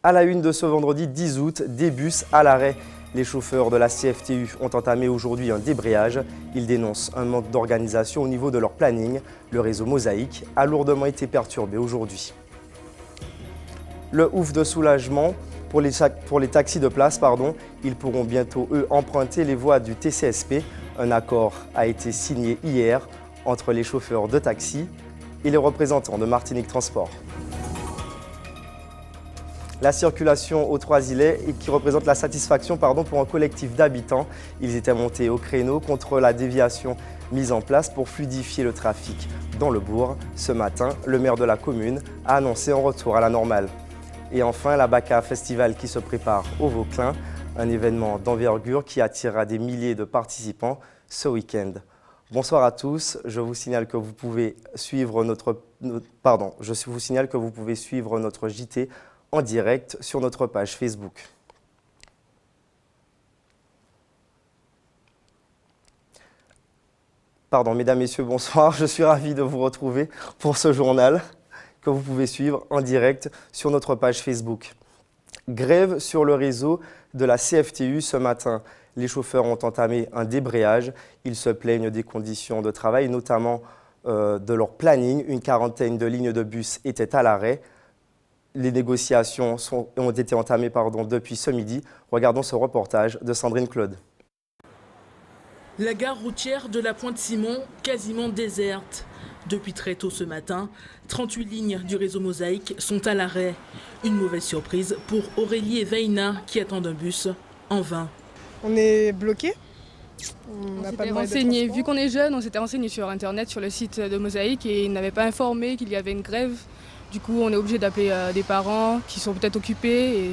À la une de ce vendredi 10 août, des bus à l'arrêt. Les chauffeurs de la CFTU ont entamé aujourd'hui un débrayage. Ils dénoncent un manque d'organisation au niveau de leur planning. Le réseau Mosaïque a lourdement été perturbé aujourd'hui. Le ouf de soulagement pour les taxis de place, ils pourront bientôt, eux, emprunter les voies du TCSP. Un accord a été signé hier entre les chauffeurs de taxi et les représentants de Martinique Transport. La circulation aux Trois-Îlets qui représente la satisfaction pour un collectif d'habitants. Ils étaient montés au créneau contre la déviation mise en place pour fluidifier le trafic dans le bourg. Ce matin, le maire de la commune a annoncé un retour à la normale. Et enfin, la Baka Festival qui se prépare au Vauclin, un événement d'envergure qui attirera des milliers de participants ce week-end. Bonsoir à tous, je vous signale que vous pouvez suivre notre JT en direct sur notre page Facebook. Mesdames, Messieurs, bonsoir. Je suis ravi de vous retrouver pour ce journal que vous pouvez suivre en direct sur notre page Facebook. Grève sur le réseau de la CFTU ce matin. Les chauffeurs ont entamé un débrayage. Ils se plaignent des conditions de travail, notamment de leur planning. Une quarantaine de lignes de bus étaient à l'arrêt. Les négociations ont été entamées depuis ce midi. Regardons ce reportage de Sandrine Claude. La gare routière de la Pointe-Simon, quasiment déserte. Depuis très tôt ce matin, 38 lignes du réseau Mosaïque sont à l'arrêt. Une mauvaise surprise pour Aurélie et Veina qui attendent un bus en vain. On est bloqué. On s'était renseigné, vu qu'on est jeune, on s'était renseigné sur internet, sur le site de Mosaïque et ils n'avaient pas informé qu'il y avait une grève. Du coup, on est obligé d'appeler des parents qui sont peut-être occupés et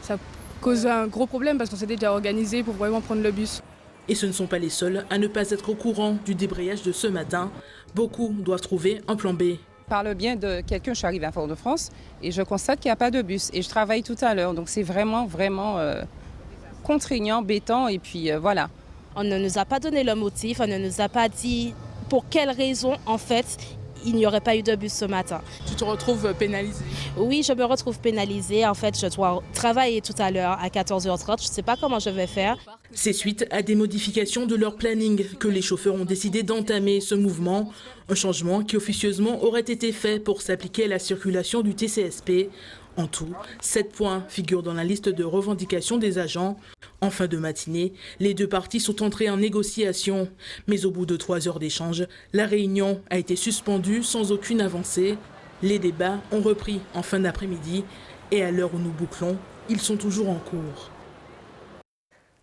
ça cause un gros problème parce qu'on s'était déjà organisé pour vraiment prendre le bus. Et ce ne sont pas les seuls à ne pas être au courant du débrayage de ce matin. Beaucoup doivent trouver un plan B. Par le bien de quelqu'un, je suis arrivée à Fort-de-France et je constate qu'il n'y a pas de bus. Et je travaille tout à l'heure, donc c'est vraiment contraignant, embêtant et puis voilà. On ne nous a pas donné le motif, on ne nous a pas dit pour quelle raison en fait il n'y aurait pas eu de bus ce matin. Tu te retrouves pénalisée? Oui, je me retrouve pénalisée. En fait, je dois travailler tout à l'heure à 14h30. Je ne sais pas comment je vais faire. C'est suite à des modifications de leur planning que les chauffeurs ont décidé d'entamer ce mouvement. Un changement qui officieusement aurait été fait pour s'appliquer à la circulation du TCSP. En tout, 7 points figurent dans la liste de revendications des agents. En fin de matinée, les deux parties sont entrées en négociation. Mais au bout de 3 heures d'échange, la réunion a été suspendue sans aucune avancée. Les débats ont repris en fin d'après-midi et à l'heure où nous bouclons, ils sont toujours en cours.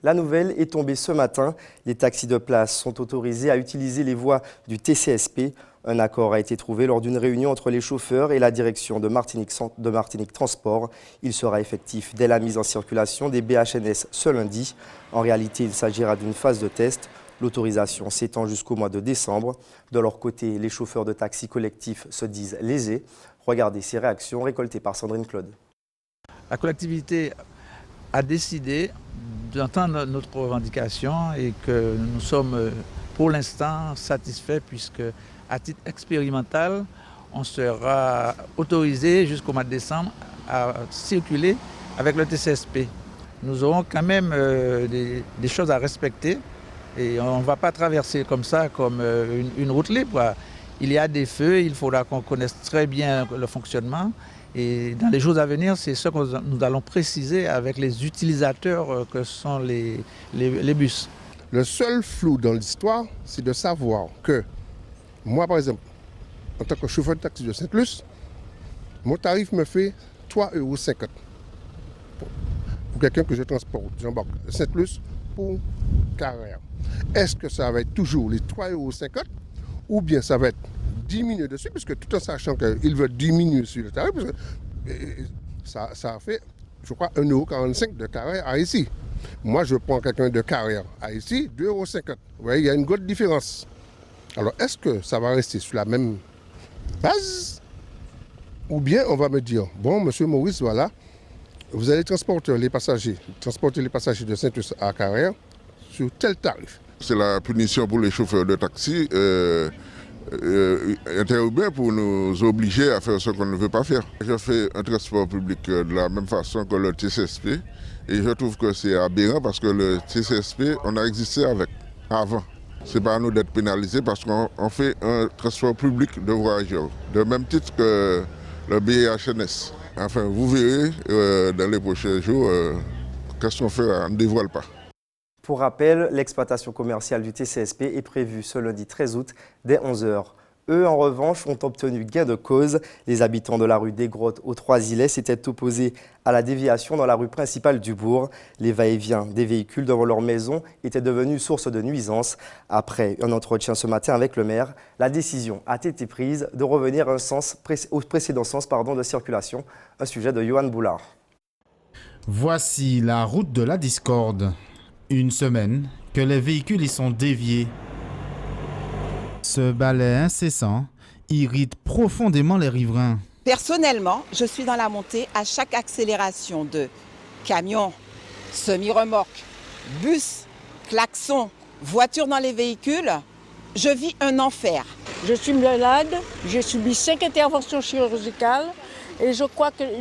La nouvelle est tombée ce matin. Les taxis de place sont autorisés à utiliser les voies du TCSP. Un accord a été trouvé lors d'une réunion entre les chauffeurs et la direction de Martinique Transport. Il sera effectif dès la mise en circulation des BHNS ce lundi. En réalité, il s'agira d'une phase de test. L'autorisation s'étend jusqu'au mois de décembre. De leur côté, les chauffeurs de taxis collectifs se disent lésés. Regardez ces réactions récoltées par Sandrine Claude. La collectivité a décidé d'entendre notre revendication et que nous sommes pour l'instant satisfaits puisque à titre expérimental, on sera autorisé jusqu'au mois de décembre à circuler avec le TCSP. Nous aurons quand même des choses à respecter et on ne va pas traverser comme ça, comme une route libre. Il y a des feux, il faudra qu'on connaisse très bien le fonctionnement. Et dans les jours à venir, c'est ce que nous allons préciser avec les utilisateurs que sont les bus. Le seul flou dans l'histoire, c'est de savoir que moi, par exemple, en tant que chauffeur de taxi de Sainte-Luce, mon tarif me fait 3,50 € pour quelqu'un que je transporte. J'embarque de Sainte-Luce pour Carrère. Est-ce que ça va être toujours les 3,50 € ou bien ça va être diminué dessus, puisque tout en sachant qu'ils veulent diminuer sur le tarif, parce que ça fait, je crois, 1,45 € de Carrère à ici. Moi, je prends quelqu'un de Carrère à ici, 2,50 €. Vous voyez, il y a une grosse différence. Alors, est-ce que ça va rester sur la même base? Ou bien on va me dire, bon, monsieur Maurice, voilà, vous allez transporter les passagers de Sainte-Luce à Carrère sur tel tarif. C'est la punition pour les chauffeurs de taxi. interurbain pour nous obliger à faire ce qu'on ne veut pas faire. Je fais un transport public de la même façon que le TCSP et je trouve que c'est aberrant parce que le TCSP, on a existé avec avant. C'est pas à nous d'être pénalisés parce qu'on fait un transport public de voyageurs, de même titre que le BHNS. Enfin, vous verrez dans les prochains jours qu'est-ce qu'on fera, on ne dévoile pas. Pour rappel, l'exploitation commerciale du TCSP est prévue ce lundi 13 août dès 11 h. Eux, en revanche, ont obtenu gain de cause. Les habitants de la rue des Grottes aux Trois-Îlets s'étaient opposés à la déviation dans la rue principale du bourg. Les va-et-vient des véhicules devant leur maison étaient devenus source de nuisances. Après un entretien ce matin avec le maire, la décision a été prise de revenir au précédent sens de circulation. Un sujet de Johan Boulard. Voici la route de la discorde. Une semaine que les véhicules y sont déviés. Ce balai incessant irrite profondément les riverains. Personnellement, je suis dans la montée à chaque accélération de camions, semi-remorques, bus, klaxons, voitures dans les véhicules. Je vis un enfer. Je suis malade, j'ai subi 5 interventions chirurgicales et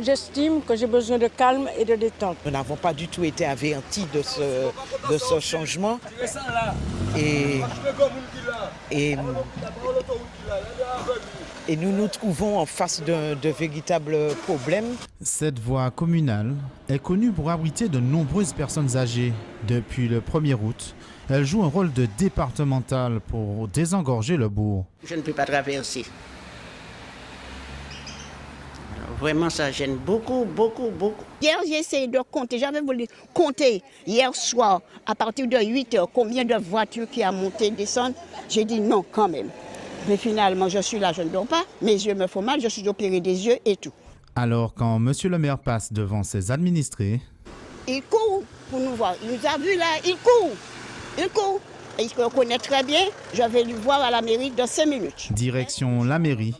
j'estime que j'ai besoin de calme et de détente. Nous n'avons pas du tout été avertis de ce changement et nous nous trouvons en face de véritables problèmes. Cette voie communale est connue pour abriter de nombreuses personnes âgées. Depuis le 1er août, elle joue un rôle de départemental pour désengorger le bourg. Je ne peux pas traverser. Vraiment, ça gêne beaucoup. Hier, j'ai essayé de compter. J'avais voulu compter hier soir, à partir de 8 h, combien de voitures qui a monté, descendu. J'ai dit non, quand même. Mais finalement, je suis là, je ne dors pas. Mes yeux me font mal, je suis opérée des yeux et tout. Alors, quand monsieur le maire passe devant ses administrés... Il court pour nous voir. Il nous a vus là, il court. Et il se reconnaît très bien. Je vais lui voir à la mairie dans 5 minutes. Direction la mairie.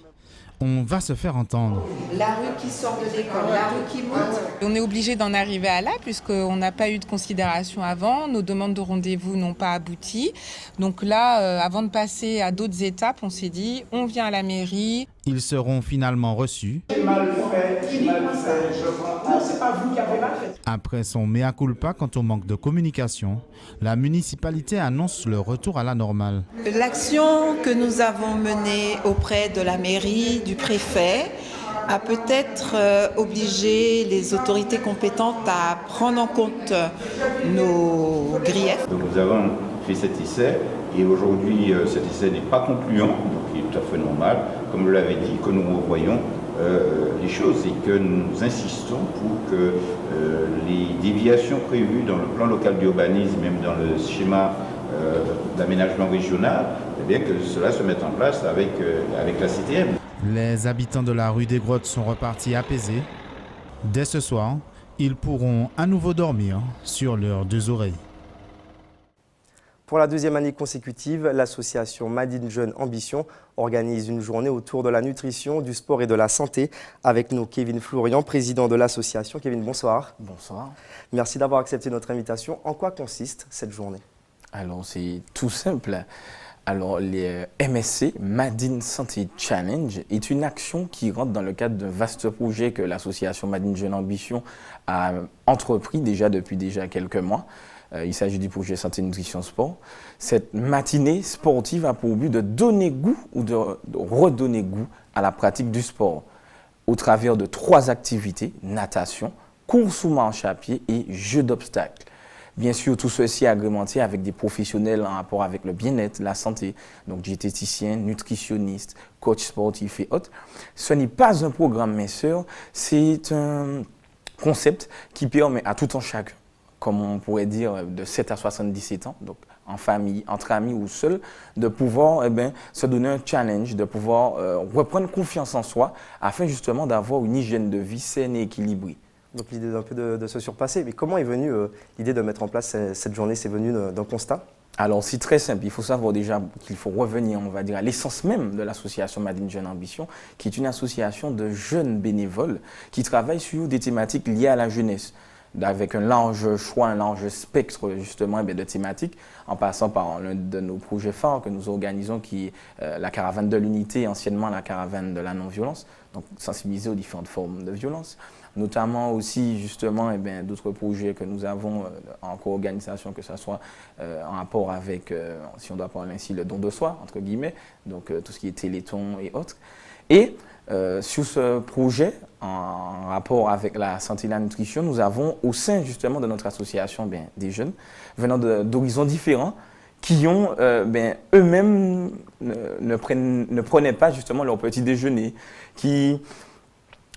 On va se faire entendre. La rue qui sort de l'école, la rue qui monte. On est obligé d'en arriver à là puisqu'on n'a pas eu de considération avant. Nos demandes de rendez-vous n'ont pas abouti. Donc là, avant de passer à d'autres étapes, on s'est dit, on vient à la mairie. Ils seront finalement reçus. Après son mea culpa quant au manque de communication, la municipalité annonce le retour à la normale. L'action que nous avons menée auprès de la mairie, du préfet, a peut-être obligé les autorités compétentes à prendre en compte nos griefs. Donc nous avons fait cet essai et aujourd'hui cet essai n'est pas concluant, donc il est tout à fait normal, comme vous l'avez dit, que nous revoyons les choses et que nous insistons pour que les déviations prévues dans le plan local d'urbanisme, même dans le schéma d'aménagement régional, eh bien que cela se mette en place avec la CTM. Les habitants de la rue des Grottes sont repartis apaisés. Dès ce soir, ils pourront à nouveau dormir sur leurs 2 oreilles. Pour la 2e année consécutive, l'association Made in Jeune Ambition organise une journée autour de la nutrition, du sport et de la santé. Avec nous, Kevin Flourian, président de l'association. Kevin, bonsoir. Bonsoir. Merci d'avoir accepté notre invitation. En quoi consiste cette journée? Alors, c'est tout simple. Alors, les MSC, Made in Santé Challenge, est une action qui rentre dans le cadre d'un vaste projet que l'association Made in Jeune Ambition a entrepris depuis quelques mois. Il s'agit du projet Santé, Nutrition, Sport. Cette matinée sportive a pour but de donner goût ou de redonner goût à la pratique du sport au travers de 3 activités, natation, course ou marche à pied et jeu d'obstacles. Bien sûr, tout ceci est agrémenté avec des professionnels en rapport avec le bien-être, la santé, donc diététiciens, nutritionnistes, coachs sportifs et autres. Ce n'est pas un programme minceur, c'est un concept qui permet à tout un chacun, comme on pourrait dire, de 7 à 77 ans, donc en famille, entre amis ou seul, de pouvoir se donner un challenge, de pouvoir reprendre confiance en soi, afin justement d'avoir une hygiène de vie saine et équilibrée. Donc l'idée d'un peu de se surpasser. Mais comment est venue l'idée de mettre en place cette journée? C'est venu d'un constat? Alors c'est très simple, il faut savoir déjà qu'il faut revenir, on va dire, à l'essence même de l'association Made in Jeune Ambition, qui est une association de jeunes bénévoles qui travaillent sur des thématiques liées à la jeunesse. avec un large choix, un large spectre justement de thématiques, en passant par l'un de nos projets phares que nous organisons qui est la caravane de l'unité, anciennement la caravane de la non-violence, donc sensibiliser aux différentes formes de violence. Notamment aussi justement d'autres projets que nous avons en co-organisation, que ce soit en rapport avec, si on doit parler ainsi, le don de soi, entre guillemets, donc tout ce qui est téléthon et autres. Et sur ce projet, en rapport avec la santé et la nutrition, nous avons au sein justement de notre association des jeunes venant d'horizons différents qui ont eux-mêmes ne prenaient pas justement leur petit déjeuner, qui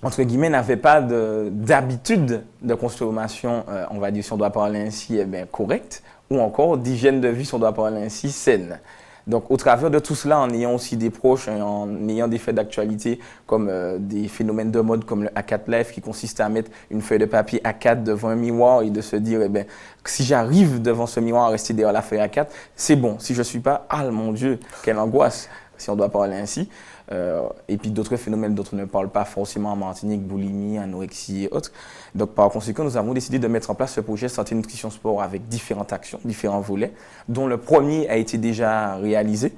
entre guillemets n'avaient pas d'habitude de consommation, on va dire si on doit parler ainsi, correcte, ou encore d'hygiène de vie si on doit parler ainsi, saine. Donc, au travers de tout cela, en ayant aussi des proches, en ayant des faits d'actualité comme des phénomènes de mode comme le A4 Life qui consiste à mettre une feuille de papier A4 devant un miroir et de se dire, si j'arrive devant ce miroir à rester derrière la feuille A4, c'est bon. Si je ne suis pas, ah mon Dieu, quelle angoisse, si on doit parler ainsi. Et puis d'autres phénomènes dont on ne parle pas forcément en Martinique, boulimie, anorexie et autres. Donc par conséquent, nous avons décidé de mettre en place ce projet Santé, Nutrition, Sport avec différentes actions, différents volets, dont le premier a été déjà réalisé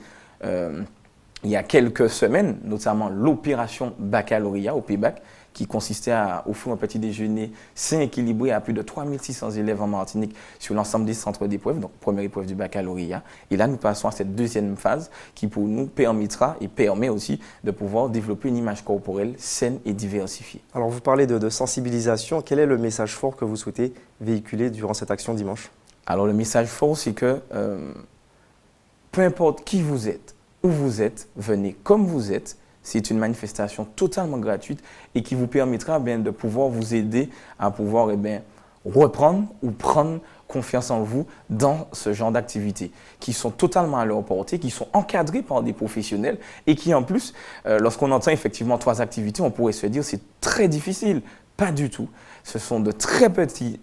il y a quelques semaines, notamment l'opération baccalauréat au PBAC, qui consistait à offrir un petit déjeuner sain équilibré à plus de 3600 élèves en Martinique sur l'ensemble des centres d'épreuves, donc première épreuve du baccalauréat. Et là, nous passons à cette deuxième phase qui pour nous permettra et permet aussi de pouvoir développer une image corporelle saine et diversifiée. Alors vous parlez de sensibilisation, quel est le message fort que vous souhaitez véhiculer durant cette action dimanche? Alors le message fort, c'est que peu importe qui vous êtes, où vous êtes, venez comme vous êtes. C'est une manifestation totalement gratuite et qui vous permettra de pouvoir vous aider à pouvoir reprendre ou prendre confiance en vous dans ce genre d'activités qui sont totalement à leur portée, qui sont encadrées par des professionnels et qui en plus, lorsqu'on entend effectivement 3 activités, on pourrait se dire c'est très difficile. Pas du tout. Ce sont de très petits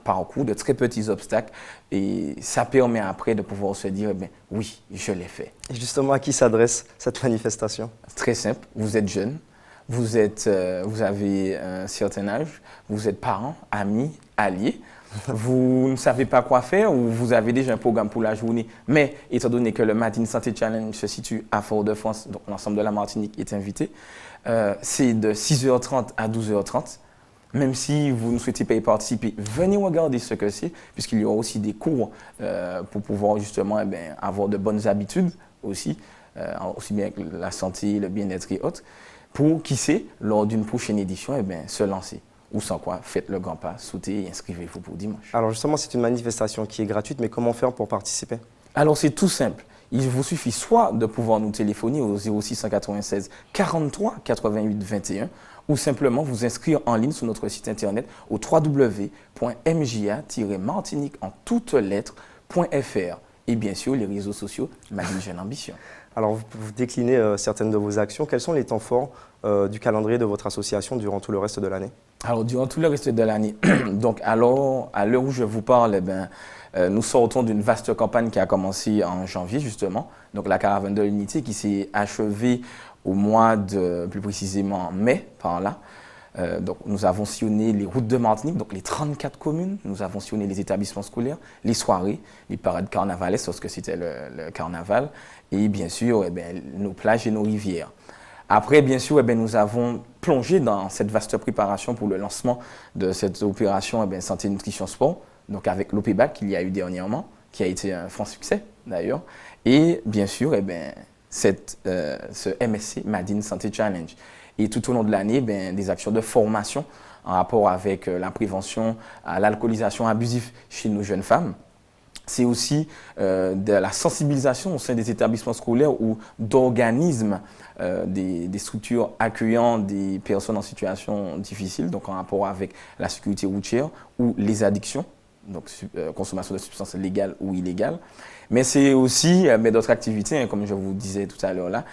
parcours, de très petits obstacles et ça permet après de pouvoir se dire oui, je l'ai fait. Et justement, à qui s'adresse cette manifestation? Très simple, vous êtes jeune, vous avez un certain âge, vous êtes parents, amis, alliés, vous ne savez pas quoi faire ou vous avez déjà un programme pour la journée, mais étant donné que le Madine Santé Challenge se situe à Fort-de-France, donc l'ensemble de la Martinique est invité, c'est de 6h30 à 12h30. Même si vous ne souhaitez pas y participer, venez regarder ce que c'est, puisqu'il y aura aussi des cours pour pouvoir justement avoir de bonnes habitudes aussi bien avec la santé, le bien-être et autres, pour, qui sait, lors d'une prochaine édition, se lancer. Ou sans quoi, faites le grand pas, sautez et inscrivez-vous pour dimanche. Alors justement, c'est une manifestation qui est gratuite, mais comment faire pour participer? Alors c'est tout simple. Il vous suffit soit de pouvoir nous téléphoner au 0696 43 88 21 ou simplement vous inscrire en ligne sur notre site internet au www.mja-martinique en toutes lettres.fr et bien sûr les réseaux sociaux Madine Jeune Ambition. Alors vous déclinez certaines de vos actions. Quels sont les temps forts du calendrier de votre association durant tout le reste de l'année? Alors durant tout le reste de l'année, donc alors à l'heure où je vous parle, nous sortons d'une vaste campagne qui a commencé en janvier justement, donc la caravane de l'unité qui s'est achevée au mois de, plus précisément en mai, par là. Donc nous avons sillonné les routes de Martinique, donc les 34 communes, nous avons sillonné les établissements scolaires, les soirées, les parades carnavalesques lorsque c'était le carnaval, et bien sûr nos plages et nos rivières. Après, bien sûr, nous avons plongé dans cette vaste préparation pour le lancement de cette opération Santé, Nutrition, Sport, donc avec l'OPBAC qu'il y a eu dernièrement, qui a été un franc succès d'ailleurs, et bien sûr, ce MSC Madine Santé Challenge. Et tout au long de l'année, des actions de formation en rapport avec la prévention à l'alcoolisation abusive chez nos jeunes femmes. C'est aussi de la sensibilisation au sein des établissements scolaires ou d'organismes, des structures accueillant des personnes en situation difficile, donc en rapport avec la sécurité routière ou les addictions donc consommation de substances légales ou illégales. Mais c'est aussi d'autres activités, hein, comme je vous disais tout à l'heure là,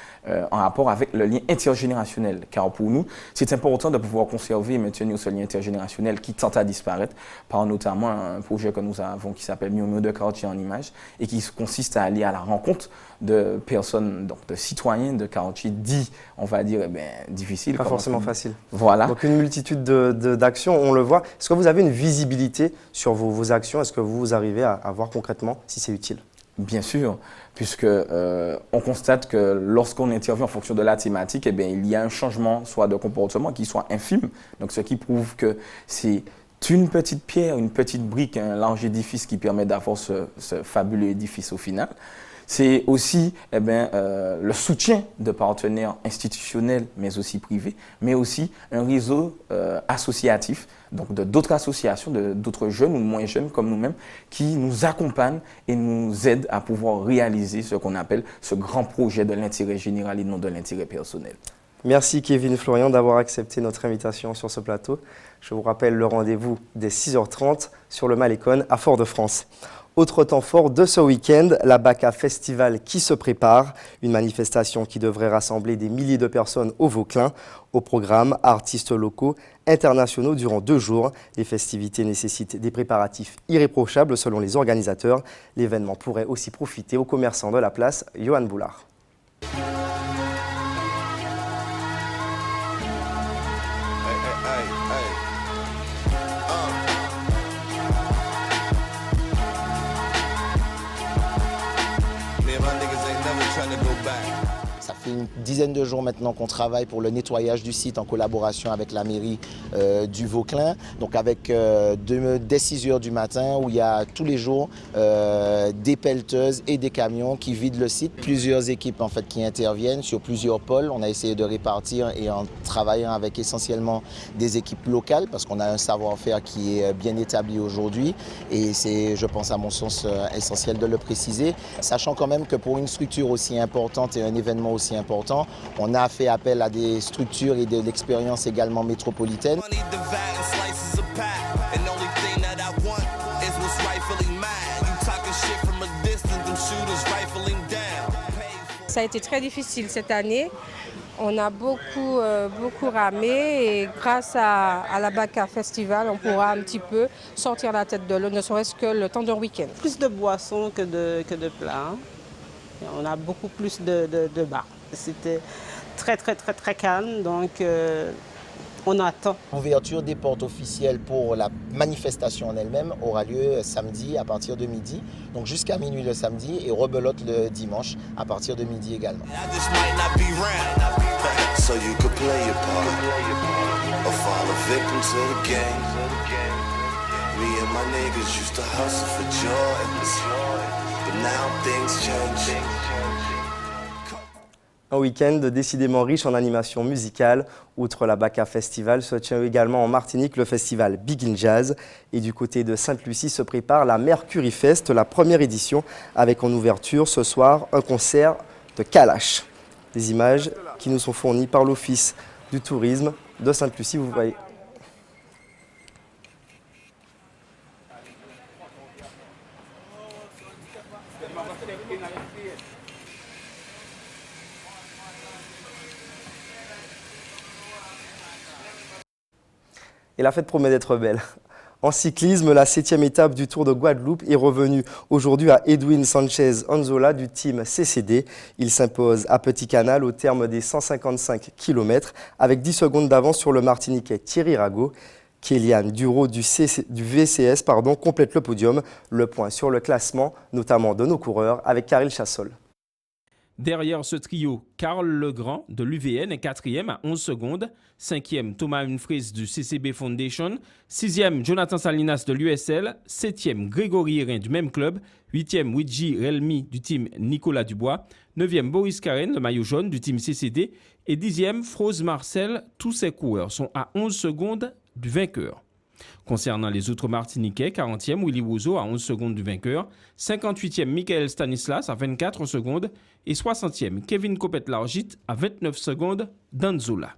en rapport avec le lien intergénérationnel. Car pour nous, c'est important de pouvoir conserver et maintenir ce lien intergénérationnel qui tente à disparaître par notamment un projet que nous avons qui s'appelle Murmure de quartier en images et qui consiste à aller à la rencontre de personnes, donc de citoyens de quartiers dits, on va dire, difficiles. Pas forcément facile. Voilà. Donc une multitude d'actions, on le voit. Est-ce que vous avez une visibilité sur vos actions? Est-ce que vous arrivez à voir concrètement si c'est utile? Bien sûr, puisque on constate que lorsqu'on intervient en fonction de la thématique, il y a un changement soit de comportement qui soit infime, donc ce qui prouve que c'est une petite pierre, une petite brique, un large édifice qui permet d'avoir ce fabuleux édifice au final. C'est aussi le soutien de partenaires institutionnels, mais aussi privés, mais aussi un réseau associatif, donc d'autres associations, d'autres jeunes ou moins jeunes comme nous-mêmes, qui nous accompagnent et nous aident à pouvoir réaliser ce qu'on appelle ce grand projet de l'intérêt général et non de l'intérêt personnel. Merci Kevin Florian d'avoir accepté notre invitation sur ce plateau. Je vous rappelle le rendez-vous dès 6h30 sur le Malécon à Fort-de-France. Autre temps fort de ce week-end, la Baka Festival qui se prépare, une manifestation qui devrait rassembler des milliers de personnes au Vauclin. Au programme, artistes locaux, internationaux durant 2 jours. Les festivités nécessitent des préparatifs irréprochables selon les organisateurs. L'événement pourrait aussi profiter aux commerçants de la place, Johan Boulard. Ça fait une dizaine de jours maintenant qu'on travaille pour le nettoyage du site en collaboration avec la mairie du Vauclin. Donc avec dès 6 h du matin où il y a tous les jours des pelleteuses et des camions qui vident le site. Plusieurs équipes en fait qui interviennent sur plusieurs pôles. On a essayé de répartir et en travaillant avec essentiellement des équipes locales parce qu'on a un savoir-faire qui est bien établi aujourd'hui et c'est, je pense à mon sens, essentiel de le préciser. Sachant quand même que pour une structure aussi importante et un événement aussi important, on a fait appel à des structures et de l'expérience également métropolitaine. Ça a été très difficile cette année. On a beaucoup ramé et grâce à la Baka Festival, on pourra un petit peu sortir la tête de l'eau, ne serait-ce que le temps d'un week-end. Plus de boissons que de plats. On a beaucoup plus de bars. C'était très calme, donc on attend. L'ouverture des portes officielles pour la manifestation en elle-même aura lieu samedi à partir de midi, donc jusqu'à minuit le samedi et rebelote le dimanche à partir de midi également. Un week-end décidément riche en animation musicale. Outre la Baka Festival, se tient également en Martinique le festival Big in Jazz. Et du côté de Sainte-Lucie se prépare la Mercury Fest, la première édition, avec en ouverture ce soir un concert de Kalash. Des images qui nous sont fournies par l'Office du tourisme de Sainte-Lucie, vous voyez. Et la fête promet d'être belle. En cyclisme, la 7e étape du Tour de Guadeloupe est revenue aujourd'hui à Edwin Sanchez Anzola du team CCD. Il s'impose à Petit Canal au terme des 155 km avec 10 secondes d'avance sur le Martiniquais Thierry Rago. Kélian Duro du VCS complète le podium. Le point sur le classement, notamment de nos coureurs, avec Karil Chassol. Derrière ce trio, Karl Legrand de l'UVN est 4e à 11 secondes, 5e Thomas Humphries du CCB Foundation, 6e Jonathan Salinas de l'USL, 7e Grégory Hérin du même club, 8e Widji Relmi du team Nicolas Dubois, 9e Boris Karen, le maillot jaune du team CCD et 10e Froze Marcel. Tous ces coureurs sont à 11 secondes du vainqueur. Concernant les autres Martiniquais, 40e Willy Wozo à 11 secondes du vainqueur, 58e Michael Stanislas à 24 secondes et 60e Kevin Copet-Largit à 29 secondes d'Anzola.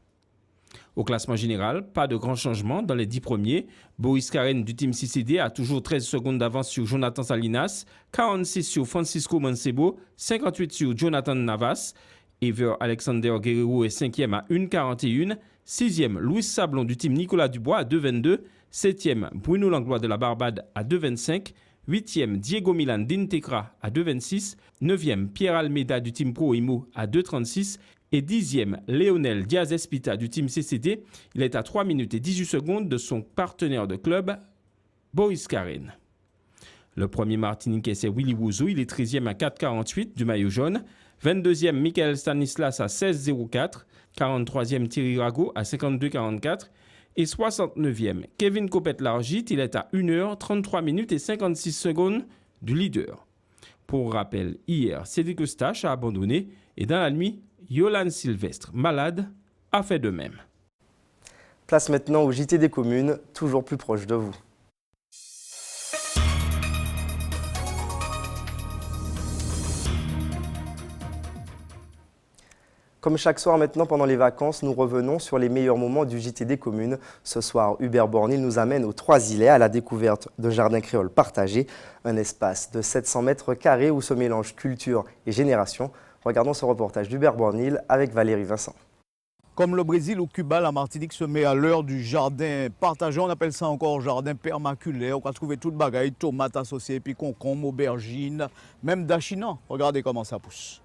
Au classement général, pas de grands changements dans les 10 premiers. Boris Karen du team CCD a toujours 13 secondes d'avance sur Jonathan Salinas, 46 sur Francisco Mancebo, 58 sur Jonathan Navas. Ever Alexander Guerrero est 5e à 1,41. 6e, Louis Sablon du team Nicolas Dubois à 2,22. 7e, Bruno Langlois de la Barbade à 2,25. 8e, Diego Milan d'Integra à 2,26. 9e, Pierre Almeida du team Pro Imo à 2,36. Et 10e, Léonel Diaz-Espita du team CCD. Il est à 3 minutes et 18 secondes de son partenaire de club, Boris Karen. Le premier Martiniquais, c'est Willy Wouzou. Il est 13e à 4,48 du maillot jaune. 22e, Michael Stanislas à 16,04. 43e, Thierry Rago à 52,44. Et 69e, Kevin Copette-Largit. Il est à 1h, 33 minutes et 56 secondes du leader. Pour rappel, hier, Cédric Eustache a abandonné et dans la nuit, Yolande Sylvestre, malade, a fait de même. Place maintenant au JT des communes, toujours plus proche de vous. Comme chaque soir maintenant pendant les vacances, nous revenons sur les meilleurs moments du JT des communes. Ce soir, Hubert Bornil nous amène aux Trois-Îlets à la découverte d'un jardin créole partagé, un espace de 700 mètres carrés où se mélangent culture et génération. Regardons ce reportage d'Hubert Bornil avec Valérie Vincent. Comme le Brésil ou Cuba, la Martinique se met à l'heure du jardin partagé. On appelle ça encore jardin permaculaire. On va trouver toute bagaille, tomates associées, puis concombres, aubergines, même dachinan. Regardez comment ça pousse.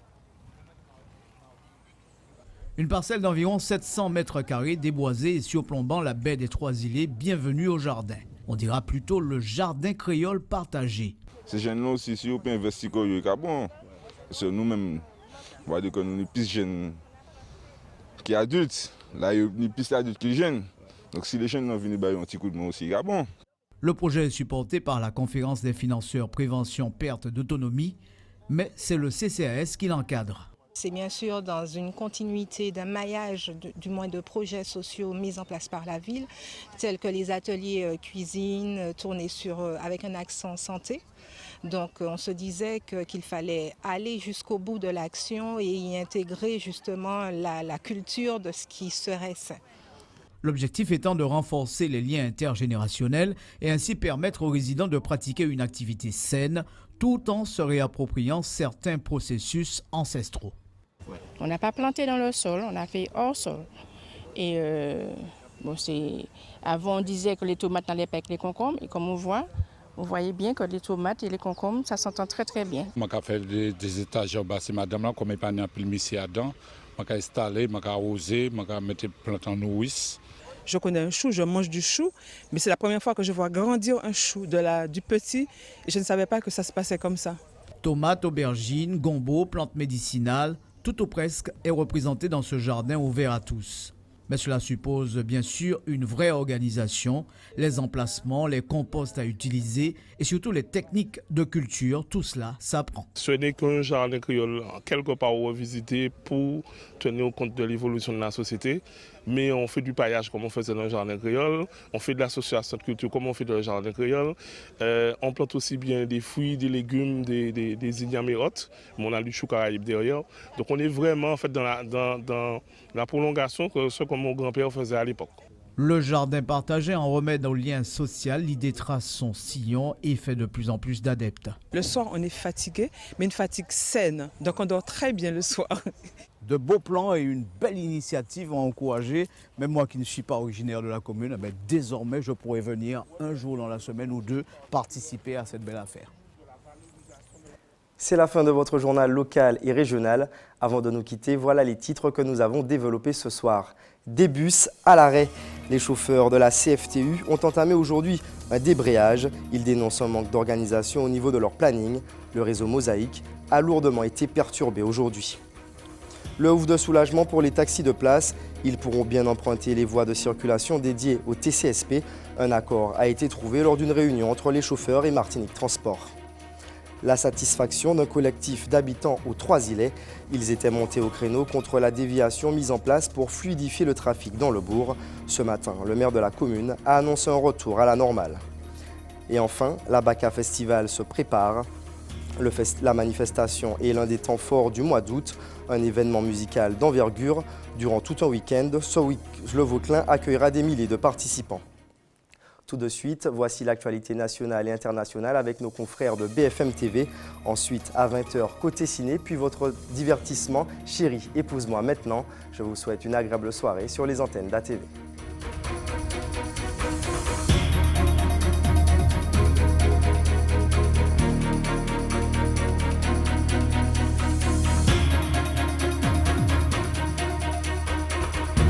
Une parcelle d'environ 700 mètres carrés déboisée et surplombant la baie des Trois-Îlets. Bienvenue au jardin. On dira plutôt le jardin créole partagé. Ces jeunes-là aussi, si on peut investir, c'est bon. Parce que nous-mêmes, on va dire que nous sommes plus jeunes qui adultes. Là, il y a plus d'adultes qui jeunes. Donc si les jeunes ont venu un petit coup de main aussi, c'est bon. Le projet est supporté par la Conférence des financeurs Prévention Perte d'autonomie, mais c'est le CCAS qui l'encadre. C'est bien sûr dans une continuité d'un maillage, du moins de projets sociaux mis en place par la ville, tels que les ateliers cuisine tournés avec un accent santé. Donc on se disait qu'il fallait aller jusqu'au bout de l'action et y intégrer justement la culture de ce qui serait sain. L'objectif étant de renforcer les liens intergénérationnels et ainsi permettre aux résidents de pratiquer une activité saine tout en se réappropriant certains processus ancestraux. On n'a pas planté dans le sol, on a fait hors sol. Et avant on disait que les tomates n'allaient pas avec les concombres, et comme on voit, vous voyez bien que les tomates et les concombres, ça s'entend très très bien. Je vais faire des étages en bas, c'est madame là, comme il n'y a pas de pile dedans. Je vais installer, je vais arroser, je vais mettre des plantes en nourrice. Je connais un chou, je mange du chou, mais c'est la première fois que je vois grandir un chou du petit, et je ne savais pas que ça se passait comme ça. Tomates, aubergines, gombo, plantes médicinales, tout ou presque est représenté dans ce jardin ouvert à tous. Mais cela suppose bien sûr une vraie organisation, les emplacements, les composts à utiliser et surtout les techniques de culture, tout cela s'apprend. Ce n'est qu'un jardin créole quelque part revisité pour tenir compte de l'évolution de la société. Mais on fait du paillage comme on faisait dans le jardin créole, on fait de l'association de culture comme on fait dans le jardin créole. On plante aussi bien des fruits, des légumes, des ignames et autres. Mais on a du chou caraïbe derrière. Donc on est vraiment en fait dans la prolongation de ce que mon grand-père faisait à l'époque. Le jardin partagé en remède au lien social, l'idée trace son sillon et fait de plus en plus d'adeptes. Le soir, on est fatigué, mais une fatigue saine. Donc on dort très bien le soir. De beaux plans et une belle initiative ont encouragé. Même moi qui ne suis pas originaire de la commune, désormais je pourrais venir un jour dans la semaine ou deux participer à cette belle affaire. C'est la fin de votre journal local et régional. Avant de nous quitter, voilà les titres que nous avons développés ce soir. Des bus à l'arrêt. Les chauffeurs de la CFTU ont entamé aujourd'hui un débrayage. Ils dénoncent un manque d'organisation au niveau de leur planning. Le réseau Mosaïque a lourdement été perturbé aujourd'hui. Le ouf de soulagement pour les taxis de place. Ils pourront bien emprunter les voies de circulation dédiées au TCSP. Un accord a été trouvé lors d'une réunion entre les chauffeurs et Martinique Transport. La satisfaction d'un collectif d'habitants aux Trois-Îlets. Ils étaient montés au créneau contre la déviation mise en place pour fluidifier le trafic dans le bourg. Ce matin, le maire de la commune a annoncé un retour à la normale. Et enfin, la Baca Festival se prépare. La manifestation est l'un des temps forts du mois d'août, un événement musical d'envergure. Durant tout un week-end, le Vauclin accueillera des milliers de participants. Tout de suite, voici l'actualité nationale et internationale avec nos confrères de BFM TV. Ensuite, à 20h, côté ciné, puis votre divertissement. Chérie, épouse-moi maintenant. Je vous souhaite une agréable soirée sur les antennes d'ATV.